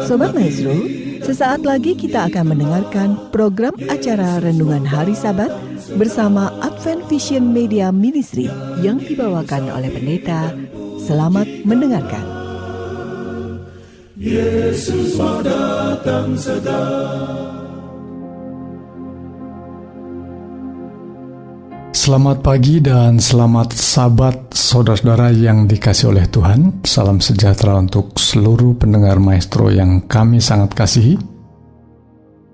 Sobat Maestro, sesaat lagi kita akan mendengarkan program acara Renungan Hari Sabat bersama Advent Vision Media Ministry yang dibawakan oleh pendeta. Selamat mendengarkan. Yesus mau datang segera. Selamat pagi dan selamat Sabat saudara-saudara yang dikasihi oleh Tuhan. Salam sejahtera untuk seluruh pendengar Maestro yang kami sangat kasihi.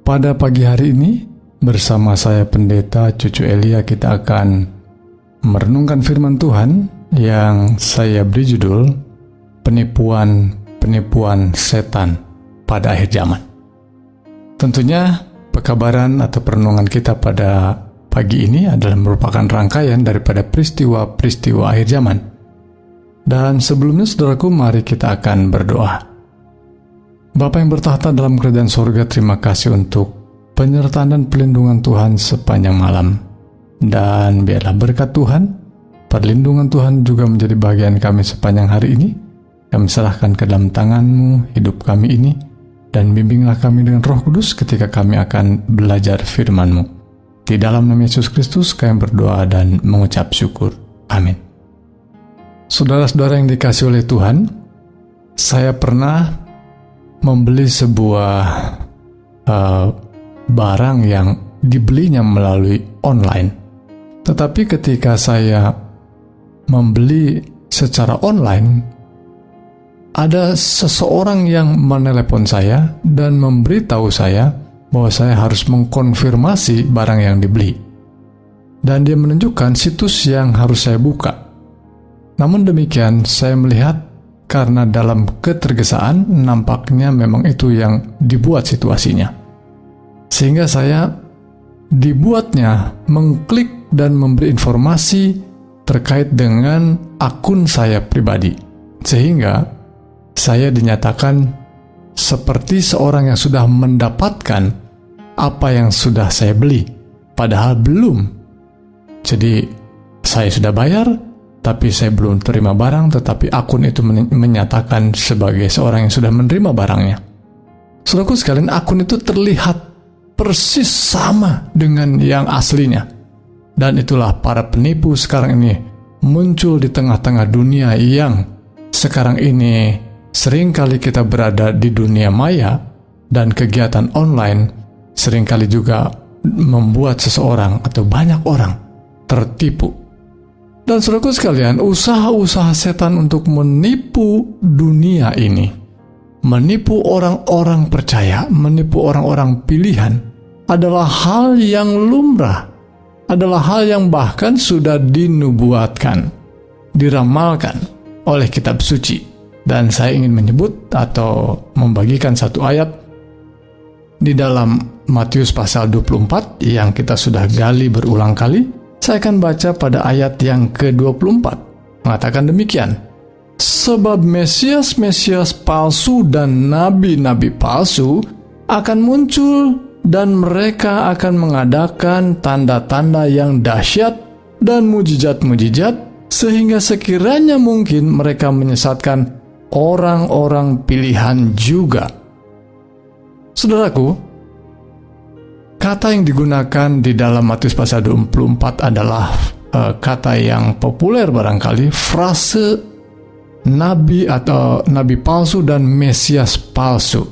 Pada pagi hari ini bersama saya Pendeta Cucu Elia, kita akan merenungkan firman Tuhan yang saya beri judul Penipuan setan pada akhir zaman. Tentunya pekabaran atau perenungan kita pada pagi ini adalah merupakan rangkaian daripada peristiwa-peristiwa akhir zaman. Dan sebelumnya saudaraku, mari kita akan berdoa. Bapa yang bertahta dalam kerajaan sorga, terima kasih untuk penyertaan dan pelindungan Tuhan sepanjang malam. Dan biarlah berkat Tuhan, perlindungan Tuhan juga menjadi bagian kami sepanjang hari ini. Kami serahkan ke dalam tangan-Mu hidup kami ini, dan bimbinglah kami dengan Roh Kudus ketika kami akan belajar firman-Mu. Di dalam nama Yesus Kristus kami berdoa dan mengucap syukur. Amin. Saudara-saudara yang dikasihi oleh Tuhan, saya pernah membeli sebuah barang yang dibelinya melalui online. Tetapi ketika saya membeli secara online, ada seseorang yang menelepon saya dan memberitahu saya bahwa saya harus mengkonfirmasi barang yang dibeli. Dan dia menunjukkan situs yang harus saya buka. Namun demikian, saya melihat karena dalam ketergesaan, nampaknya memang itu yang dibuat situasinya. Sehingga saya dibuatnya mengklik dan memberi informasi terkait dengan akun saya pribadi. Sehingga saya dinyatakan seperti seorang yang sudah mendapatkan apa yang sudah saya beli, padahal belum. Jadi saya sudah bayar, tapi saya belum terima barang, tetapi akun itu menyatakan sebagai seorang yang sudah menerima barangnya. Saudaraku sekalian, akun itu terlihat persis sama dengan yang aslinya. Dan itulah para penipu sekarang ini muncul di tengah-tengah dunia yang sekarang ini seringkali kita berada di dunia maya, dan kegiatan online seringkali juga membuat seseorang atau banyak orang tertipu. Dan saudaraku sekalian, usaha-usaha setan untuk menipu dunia ini, menipu orang-orang percaya, menipu orang-orang pilihan, adalah hal yang lumrah, adalah hal yang bahkan sudah dinubuatkan, diramalkan oleh kitab suci. Dan saya ingin menyebut atau membagikan satu ayat di dalam Matius pasal 24 yang kita sudah gali berulang kali. Saya akan baca pada ayat yang ke-24. Mengatakan demikian. Sebab Mesias-Mesias palsu dan nabi-nabi palsu akan muncul, dan mereka akan mengadakan tanda-tanda yang dahsyat dan mujizat-mujizat, sehingga sekiranya mungkin mereka menyesatkan orang-orang pilihan juga. Saudaraku, kata yang digunakan di dalam Matius pasal 24 adalah kata yang populer barangkali, frase nabi atau nabi palsu dan Mesias palsu.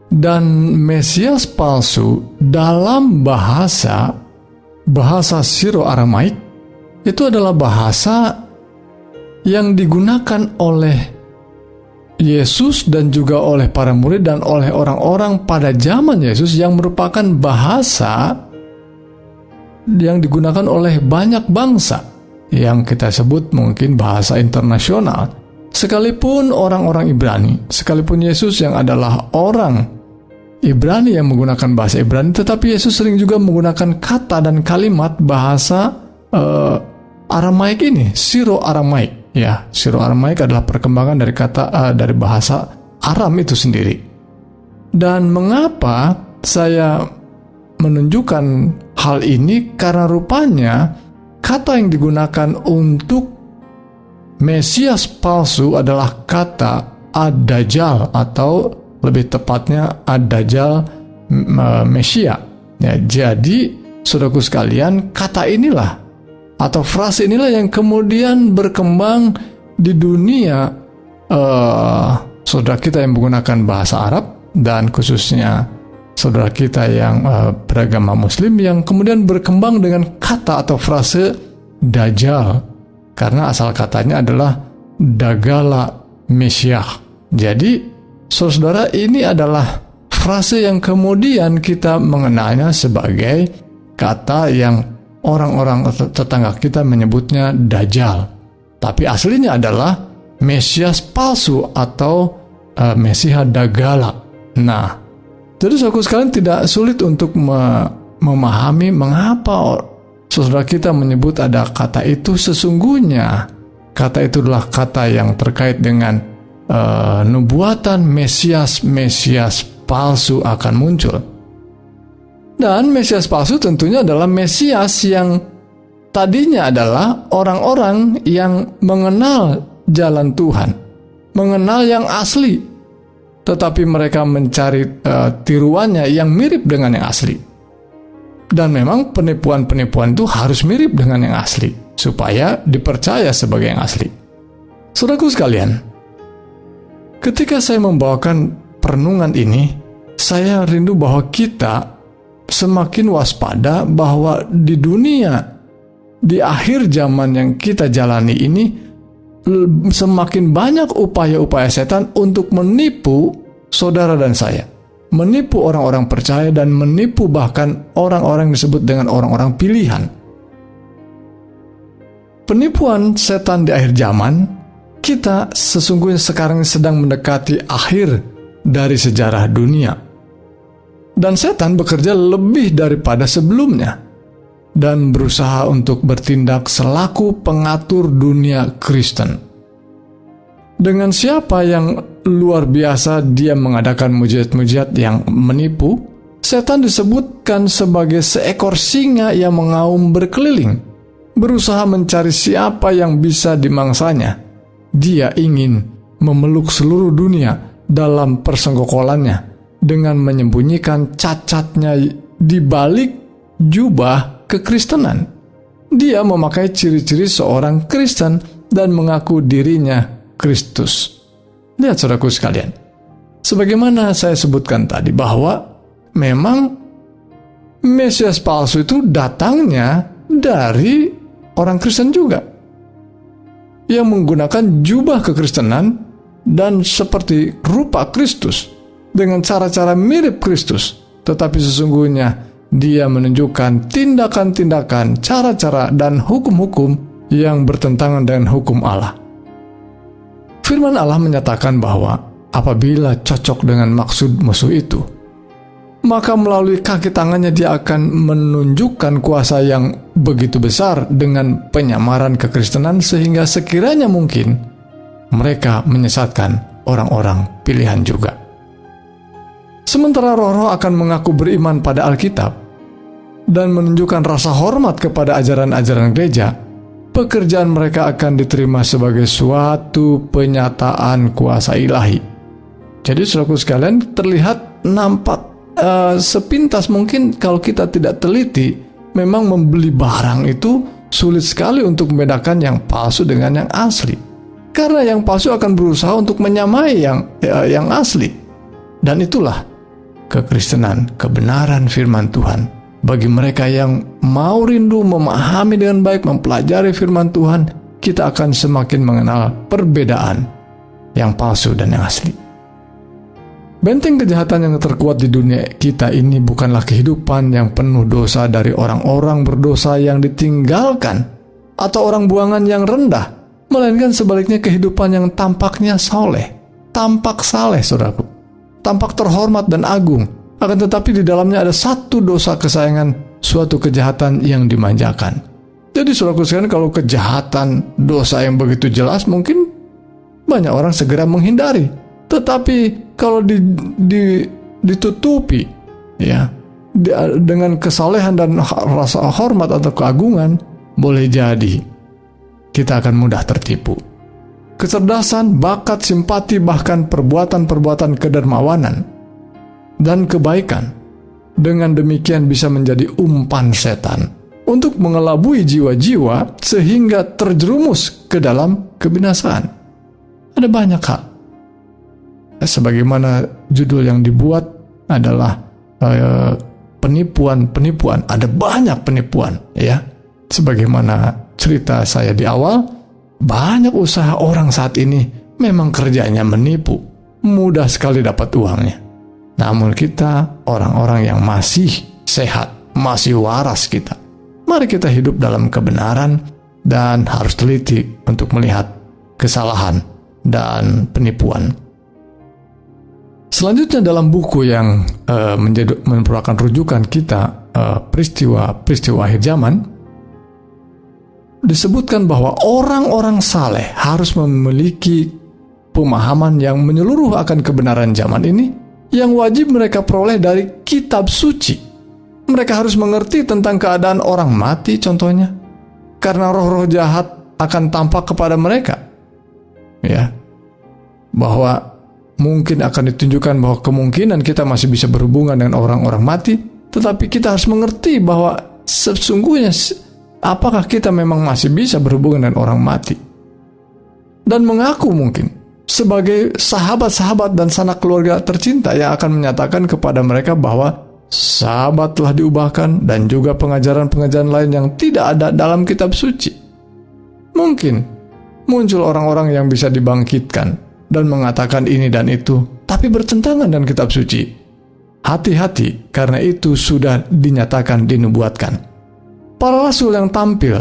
Dan Mesias palsu dalam bahasa Siro-Aramaik itu adalah bahasa yang digunakan oleh Yesus dan juga oleh para murid dan oleh orang-orang pada zaman Yesus, yang merupakan bahasa yang digunakan oleh banyak bangsa yang kita sebut mungkin bahasa internasional. Sekalipun orang-orang Ibrani, sekalipun Yesus yang adalah orang Ibrani yang menggunakan bahasa Ibrani, tetapi Yesus sering juga menggunakan kata dan kalimat bahasa Aramaik ini, Siro-Aramaik. Ya, Siro-Aramaik adalah perkembangan dari kata dari bahasa Aram itu sendiri. Dan mengapa saya menunjukkan hal ini? Karena rupanya kata yang digunakan untuk Mesias palsu adalah kata Ad-Dajjal atau lebih tepatnya Ad-Dajjal Mesia. Ya, jadi saudaraku sekalian, kata inilah atau frase inilah yang kemudian berkembang di dunia saudara kita yang menggunakan bahasa Arab, dan khususnya saudara kita yang beragama Muslim, yang kemudian berkembang dengan kata atau frase Dajjal, karena asal katanya adalah Dagala Mesyah. Jadi saudara, ini adalah frase yang kemudian kita mengenalnya sebagai kata yang orang-orang tetangga kita menyebutnya Dajjal, tapi aslinya adalah Mesias palsu atau Mesiha Dagala. Nah, jadi saudara sekalian, tidak sulit untuk memahami mengapa saudara kita menyebut ada kata itu. Sesungguhnya kata itu adalah kata yang terkait dengan nubuatan Mesias palsu akan muncul. Dan Mesias palsu tentunya adalah Mesias yang tadinya adalah orang-orang yang mengenal jalan Tuhan, mengenal yang asli, tetapi mereka mencari tiruannya yang mirip dengan yang asli. Dan memang penipuan-penipuan itu harus mirip dengan yang asli supaya dipercaya sebagai yang asli. Saudaraku sekalian, ketika saya membawakan perenungan ini, saya rindu bahwa kita semakin waspada bahwa di dunia, di akhir zaman yang kita jalani ini, semakin banyak upaya-upaya setan untuk menipu saudara dan saya, menipu orang-orang percaya, dan menipu bahkan orang-orang yang disebut dengan orang-orang pilihan. Penipuan setan di akhir zaman, kita sesungguhnya sekarang sedang mendekati akhir dari sejarah dunia. Dan setan bekerja lebih daripada sebelumnya dan berusaha untuk bertindak selaku pengatur dunia Kristen. Dengan siapa yang luar biasa dia mengadakan mujizat-mujizat yang menipu, setan disebutkan sebagai seekor singa yang mengaum berkeliling, berusaha mencari siapa yang bisa dimangsanya. Dia ingin memeluk seluruh dunia dalam persenggokolannya dengan menyembunyikan cacatnya di balik jubah kekristenan. Dia memakai ciri-ciri seorang Kristen dan mengaku dirinya Kristus. Lihat saudaraku sekalian, sebagaimana saya sebutkan tadi bahwa memang Mesias palsu itu datangnya dari orang Kristen juga, yang menggunakan jubah kekristenan dan seperti rupa Kristus, dengan cara-cara mirip Kristus, tetapi sesungguhnya dia menunjukkan tindakan-tindakan, cara-cara, dan hukum-hukum yang bertentangan dengan hukum Allah. Firman Allah menyatakan bahwa apabila cocok dengan maksud musuh itu, maka melalui kaki tangannya dia akan menunjukkan kuasa yang begitu besar dengan penyamaran kekristenan, sehingga sekiranya mungkin mereka menyesatkan orang-orang pilihan juga. Sementara roh-roh akan mengaku beriman pada Alkitab dan menunjukkan rasa hormat kepada ajaran-ajaran gereja, pekerjaan mereka akan diterima sebagai suatu penyataan kuasa ilahi. Jadi saudaraku sekalian, terlihat nampak sepintas mungkin kalau kita tidak teliti, memang membeli barang itu sulit sekali untuk membedakan yang palsu dengan yang asli. Karena yang palsu akan berusaha untuk menyamai yang asli. Dan itulah kekristenan, kebenaran firman Tuhan. Bagi mereka yang mau rindu memahami dengan baik, mempelajari firman Tuhan, kita akan semakin mengenal perbedaan yang palsu dan yang asli. Benteng kejahatan yang terkuat di dunia kita ini bukanlah kehidupan yang penuh dosa dari orang-orang berdosa yang ditinggalkan atau orang buangan yang rendah, melainkan sebaliknya kehidupan yang tampaknya soleh, tampak saleh saudaraku, tampak terhormat dan agung. Akan tetapi di dalamnya ada satu dosa kesayangan, suatu kejahatan yang dimanjakan. Jadi saudaraku sekalian, kalau kejahatan, dosa yang begitu jelas, mungkin banyak orang segera menghindari. Tetapi kalau ditutupi, ya, dengan kesalehan dan rasa hormat atau keagungan, boleh jadi kita akan mudah tertipu. kecerdasan, bakat, simpati, bahkan perbuatan-perbuatan kedermawanan dan kebaikan. Dengan demikian bisa menjadi umpan setan untuk mengelabui jiwa-jiwa sehingga terjerumus ke dalam kebinasaan. Ada banyak hal. Sebagaimana judul yang dibuat adalah penipuan-penipuan. Ada banyak penipuan, ya. Sebagaimana cerita saya di awal, banyak usaha orang saat ini memang kerjanya menipu. Mudah sekali dapat uangnya. Namun kita, orang-orang yang masih sehat, masih waras kita, mari kita hidup dalam kebenaran dan harus teliti untuk melihat kesalahan dan penipuan. Selanjutnya dalam buku yang merupakan rujukan kita, peristiwa akhir zaman, disebutkan bahwa orang-orang saleh harus memiliki pemahaman yang menyeluruh akan kebenaran zaman ini, yang wajib mereka peroleh dari kitab suci. Mereka harus mengerti tentang keadaan orang mati contohnya, karena roh-roh jahat akan tampak kepada mereka, ya, bahwa mungkin akan ditunjukkan bahwa kemungkinan kita masih bisa berhubungan dengan orang-orang mati, tetapi kita harus mengerti bahwa sesungguhnya apakah kita memang masih bisa berhubungan dengan orang mati, dan mengaku mungkin sebagai sahabat-sahabat dan sanak keluarga tercinta yang akan menyatakan kepada mereka bahwa sahabat telah diubahkan, dan juga pengajaran-pengajaran lain yang tidak ada dalam kitab suci. Mungkin muncul orang-orang yang bisa dibangkitkan dan mengatakan ini dan itu, tapi bertentangan dengan kitab suci. Hati-hati, karena itu sudah dinyatakan dinubuatkan. Para rasul yang tampil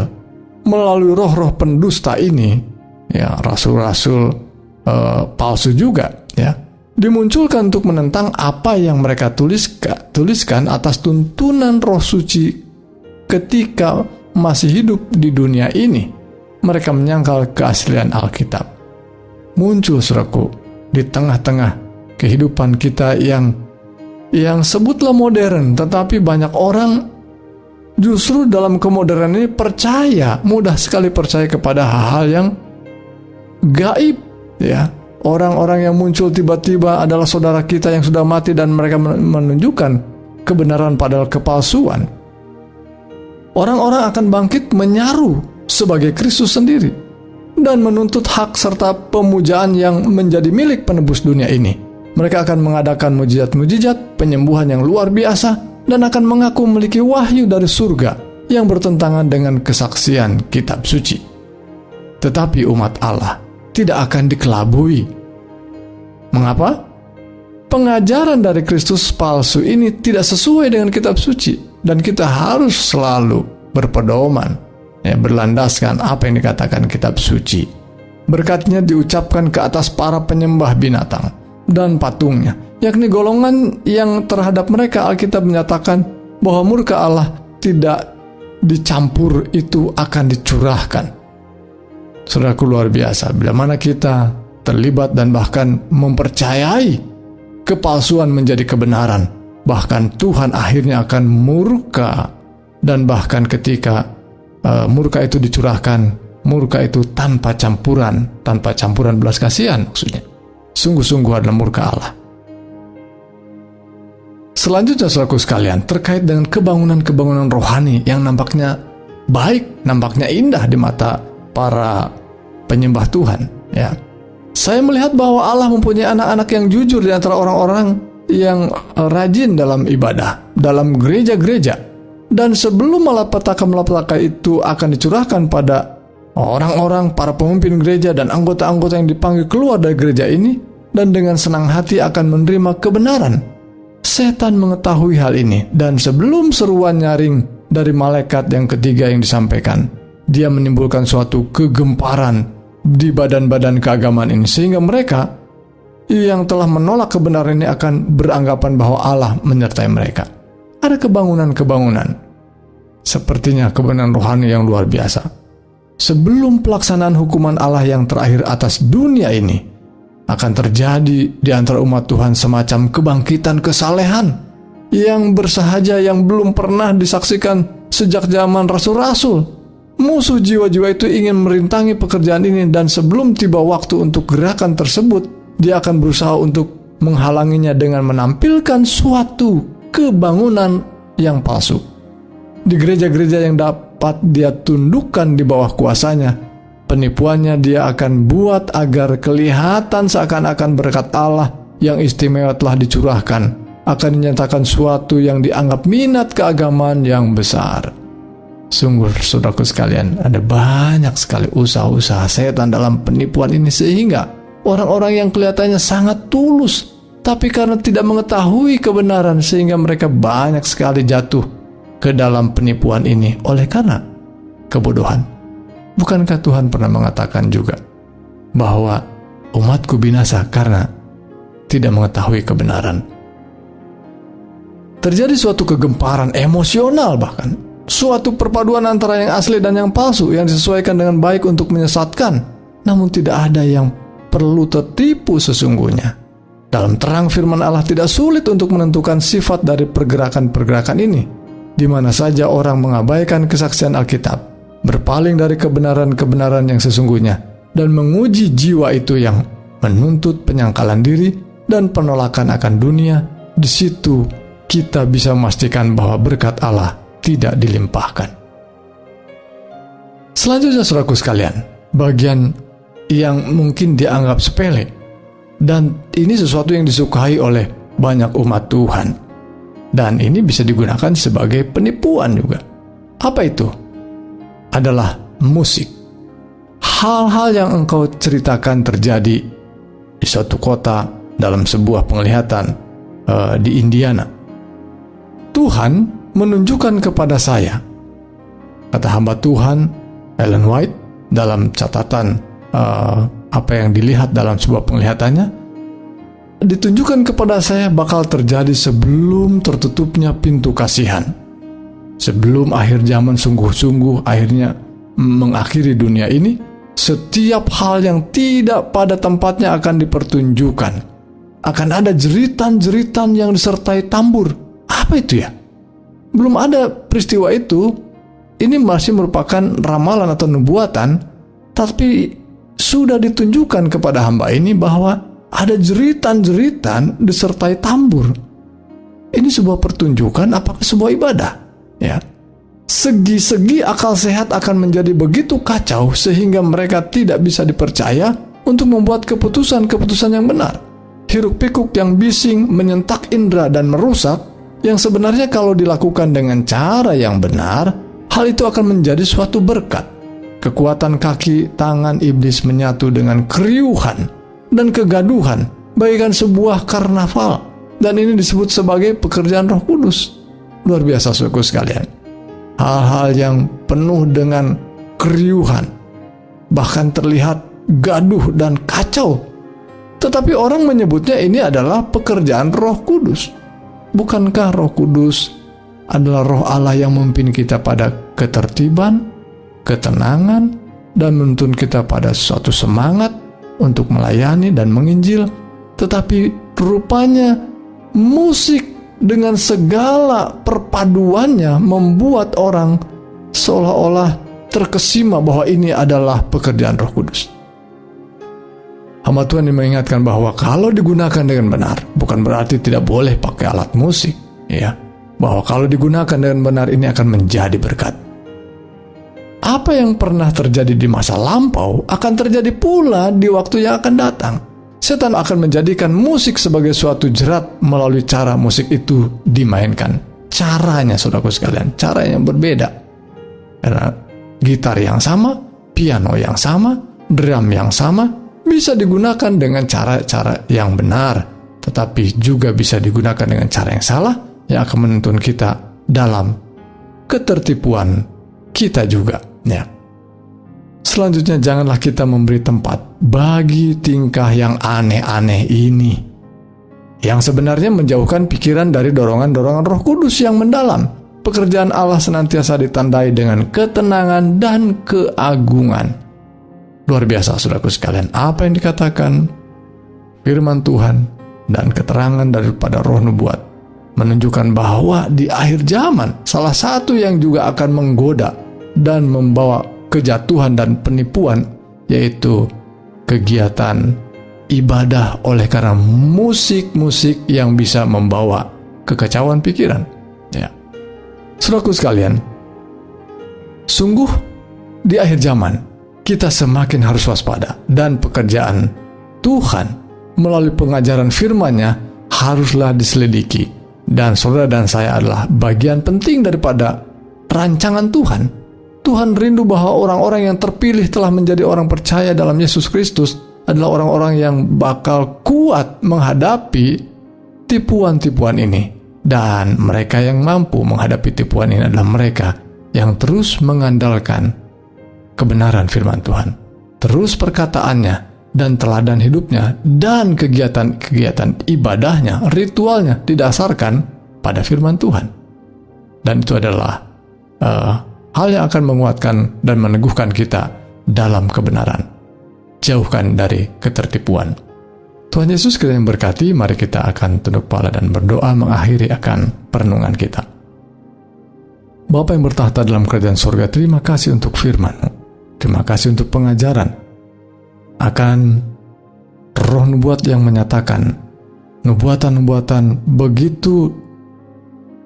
melalui roh-roh pendusta ini, ya, rasul-rasul palsu juga, ya, dimunculkan untuk menentang apa yang mereka tuliskan atas tuntunan roh suci ketika masih hidup di dunia ini. Mereka menyangkal keaslian Alkitab. Muncul, saudaraku, di tengah-tengah kehidupan kita yang sebutlah modern, tetapi banyak orang justru dalam kemodernan ini mudah sekali percaya kepada hal-hal yang gaib. Ya, orang-orang yang muncul tiba-tiba adalah saudara kita yang sudah mati, dan mereka menunjukkan kebenaran padahal kepalsuan. Orang-orang akan bangkit menyaru sebagai Kristus sendiri dan menuntut hak serta pemujaan yang menjadi milik penebus dunia ini. Mereka akan mengadakan mujizat-mujizat, penyembuhan yang luar biasa, dan akan mengaku memiliki wahyu dari surga yang bertentangan dengan kesaksian kitab suci. Tetapi umat Allah tidak akan dikelabui. Mengapa? Pengajaran dari Kristus palsu ini tidak sesuai dengan kitab suci, dan kita harus selalu berpedoman, ya, berlandaskan apa yang dikatakan kitab suci. Berkatnya diucapkan ke atas para penyembah binatang dan patungnya, yakni golongan yang terhadap mereka Alkitab menyatakan bahwa murka Allah tidak dicampur itu akan dicurahkan. Saudaraku, luar biasa bila mana kita terlibat dan bahkan mempercayai kepalsuan menjadi kebenaran. Bahkan Tuhan akhirnya akan murka, dan bahkan ketika murka itu dicurahkan, murka itu tanpa campuran belas kasihan maksudnya. Sungguh-sungguh adalah murka Allah. Selanjutnya, saudaraku sekalian, terkait dengan kebangunan-kebangunan rohani yang nampaknya baik, nampaknya indah di mata para penyembah Tuhan, ya. Saya melihat bahwa Allah mempunyai anak-anak yang jujur di antara orang-orang yang rajin dalam ibadah, dalam gereja-gereja. Dan sebelum malapetaka itu akan dicurahkan pada orang-orang, para pemimpin gereja dan anggota-anggota yang dipanggil keluar dari gereja ini, dan dengan senang hati akan menerima kebenaran. Setan mengetahui hal ini, dan sebelum seruan nyaring dari malaikat yang ketiga yang disampaikan, dia menimbulkan suatu kegemparan di badan-badan keagamaan ini, sehingga mereka yang telah menolak kebenaran ini akan beranggapan bahwa Allah menyertai mereka. Ada kebangunan-kebangunan, sepertinya kebenaran rohani yang luar biasa. Sebelum pelaksanaan hukuman Allah yang terakhir atas dunia ini, akan terjadi di antara umat Tuhan semacam kebangkitan kesalehan yang bersahaja, yang belum pernah disaksikan sejak zaman rasul-rasul. musuh jiwa-jiwa itu ingin merintangi pekerjaan ini, dan sebelum tiba waktu untuk gerakan tersebut, dia akan berusaha untuk menghalanginya dengan menampilkan suatu kebangunan yang palsu. Di gereja-gereja yang dapat dia tundukkan di bawah kuasanya, penipuannya dia akan buat agar kelihatan seakan-akan berkat Allah yang istimewa telah dicurahkan, akan dinyatakan suatu yang dianggap minat keagamaan yang besar. Sungguh, saudaraku sekalian, ada banyak sekali usaha-usaha setan dalam penipuan ini, sehingga orang-orang yang kelihatannya sangat tulus, tapi karena tidak mengetahui kebenaran, sehingga mereka banyak sekali jatuh ke dalam penipuan ini oleh karena kebodohan. Bukankah Tuhan pernah mengatakan juga bahwa umatku binasa karena tidak mengetahui kebenaran? Terjadi suatu kegemparan emosional, bahkan suatu perpaduan antara yang asli dan yang palsu, yang disesuaikan dengan baik untuk menyesatkan. Namun tidak ada yang perlu tertipu sesungguhnya. Dalam terang firman Allah tidak sulit untuk menentukan sifat dari pergerakan-pergerakan ini. Di mana saja orang mengabaikan kesaksian Alkitab, berpaling dari kebenaran-kebenaran yang sesungguhnya, dan menguji jiwa itu yang menuntut penyangkalan diri dan penolakan akan dunia, di situ kita bisa memastikan bahwa berkat Allah tidak dilimpahkan. Selanjutnya, saudaraku sekalian, bagian yang mungkin dianggap sepele, dan ini sesuatu yang disukai oleh banyak umat Tuhan, dan ini bisa digunakan sebagai penipuan juga. Apa itu? Adalah musik. Hal-hal yang engkau ceritakan terjadi di suatu kota dalam sebuah penglihatan di Indiana. Tuhan menunjukkan kepada saya, kata hamba Tuhan Ellen White dalam catatan apa yang dilihat dalam sebuah penglihatannya, ditunjukkan kepada saya bakal terjadi sebelum tertutupnya pintu kasihan, sebelum akhir zaman sungguh-sungguh akhirnya mengakhiri dunia ini. Setiap hal yang tidak pada tempatnya akan dipertunjukkan. Akan ada jeritan-jeritan yang disertai tambur. Apa itu ya? Belum ada peristiwa itu. Ini masih merupakan ramalan atau nubuatan, tapi sudah ditunjukkan kepada hamba ini bahwa ada jeritan-jeritan disertai tambur. Ini sebuah pertunjukan, apakah sebuah ibadah? Ya. Segi-segi akal sehat akan menjadi begitu kacau sehingga mereka tidak bisa dipercaya untuk membuat keputusan-keputusan yang benar. Hiruk-pikuk yang bising menyentak indera dan merusak, yang sebenarnya kalau dilakukan dengan cara yang benar, hal itu akan menjadi suatu berkat. Kekuatan kaki tangan iblis menyatu dengan keriuhan dan kegaduhan bagaikan sebuah karnaval, dan ini disebut sebagai pekerjaan Roh Kudus. Luar biasa, saudaraku sekalian. Hal-hal yang penuh dengan keriuhan, bahkan terlihat gaduh dan kacau, tetapi orang menyebutnya ini adalah pekerjaan Roh Kudus. Bukankah Roh Kudus adalah Roh Allah yang memimpin kita pada ketertiban, ketenangan, dan menuntun kita pada suatu semangat untuk melayani dan menginjil? Tetapi rupanya musik dengan segala perpaduannya membuat orang seolah-olah terkesima bahwa ini adalah pekerjaan Roh Kudus. Hamba Tuhan mengingatkan bahwa kalau digunakan dengan benar, bukan berarti tidak boleh pakai alat musik, ya. Bahwa kalau digunakan dengan benar ini akan menjadi berkat. Apa yang pernah terjadi di masa lampau akan terjadi pula di waktu yang akan datang. Setan akan menjadikan musik sebagai suatu jerat melalui cara musik itu dimainkan. Caranya, saudaraku sekalian, cara yang berbeda. Karena gitar yang sama, piano yang sama, drum yang sama, bisa digunakan dengan cara-cara yang benar, tetapi juga bisa digunakan dengan cara yang salah, yang akan menuntun kita dalam ketertipuan kita juga, ya. Selanjutnya, janganlah kita memberi tempat bagi tingkah yang aneh-aneh ini, yang sebenarnya menjauhkan pikiran dari dorongan-dorongan Roh Kudus yang mendalam. Pekerjaan Allah senantiasa ditandai dengan ketenangan dan keagungan. Luar biasa, saudaraku sekalian, apa yang dikatakan firman Tuhan dan keterangan daripada roh nubuat menunjukkan bahwa di akhir zaman salah satu yang juga akan menggoda dan membawa kejatuhan dan penipuan, yaitu kegiatan ibadah oleh karena musik-musik yang bisa membawa kekacauan pikiran. Ya. Saudaraku sekalian, sungguh di akhir zaman kita semakin harus waspada, dan pekerjaan Tuhan melalui pengajaran firman-Nya haruslah diselidiki. Dan saudara dan saya adalah bagian penting daripada rancangan Tuhan. Tuhan rindu bahwa orang-orang yang terpilih telah menjadi orang percaya dalam Yesus Kristus adalah orang-orang yang bakal kuat menghadapi tipuan-tipuan ini. Dan mereka yang mampu menghadapi tipuan ini adalah mereka yang terus mengandalkan kebenaran firman Tuhan, terus perkataannya dan teladan hidupnya dan kegiatan-kegiatan ibadahnya, ritualnya didasarkan pada firman Tuhan. Dan itu adalah hal yang akan menguatkan dan meneguhkan kita dalam kebenaran. Jauhkan dari ketertipuan. Tuhan Yesus kiranya berkati. Mari kita akan tunduk kepala dan berdoa mengakhiri akan perenungan kita. Bapa yang bertahta dalam kerajaan surga, terima kasih untuk firman-Mu. Terima kasih untuk pengajaran akan roh nubuat yang menyatakan nubuatan-nubuatan begitu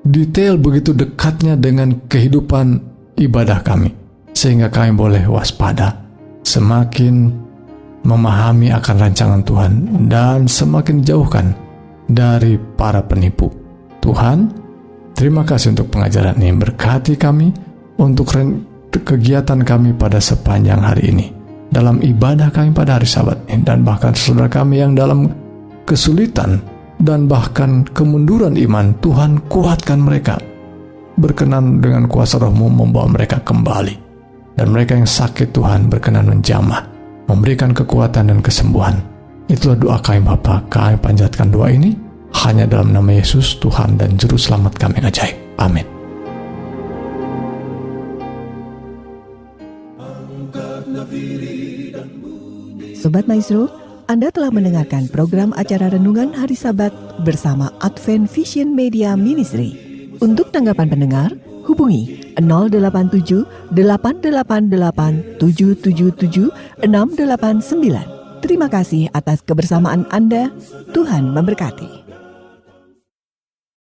detail, begitu dekatnya dengan kehidupan ibadah kami, sehingga kami boleh waspada, semakin memahami akan rancangan Tuhan, dan semakin jauhkan dari para penipu. Tuhan, terima kasih untuk pengajaran ini. Berkati kami untuk kegiatan kami pada sepanjang hari ini, dalam ibadah kami pada hari Sabat ini, dan bahkan saudara kami yang dalam kesulitan dan bahkan kemunduran iman, Tuhan kuatkan mereka. Berkenan dengan kuasa Roh-Mu membawa mereka kembali. Dan mereka yang sakit, Tuhan berkenan menjamah, memberikan kekuatan dan kesembuhan. Itulah doa kami Bapa. Kami panjatkan doa ini hanya dalam nama Yesus, Tuhan dan Juru Selamat kami yang ajaib. Amin. Sobat Maestro, Anda telah mendengarkan program acara Renungan Hari Sabat bersama Advent Vision Media Ministry. Untuk tanggapan pendengar, hubungi 087 888 777 689. Terima kasih atas kebersamaan Anda. Tuhan memberkati.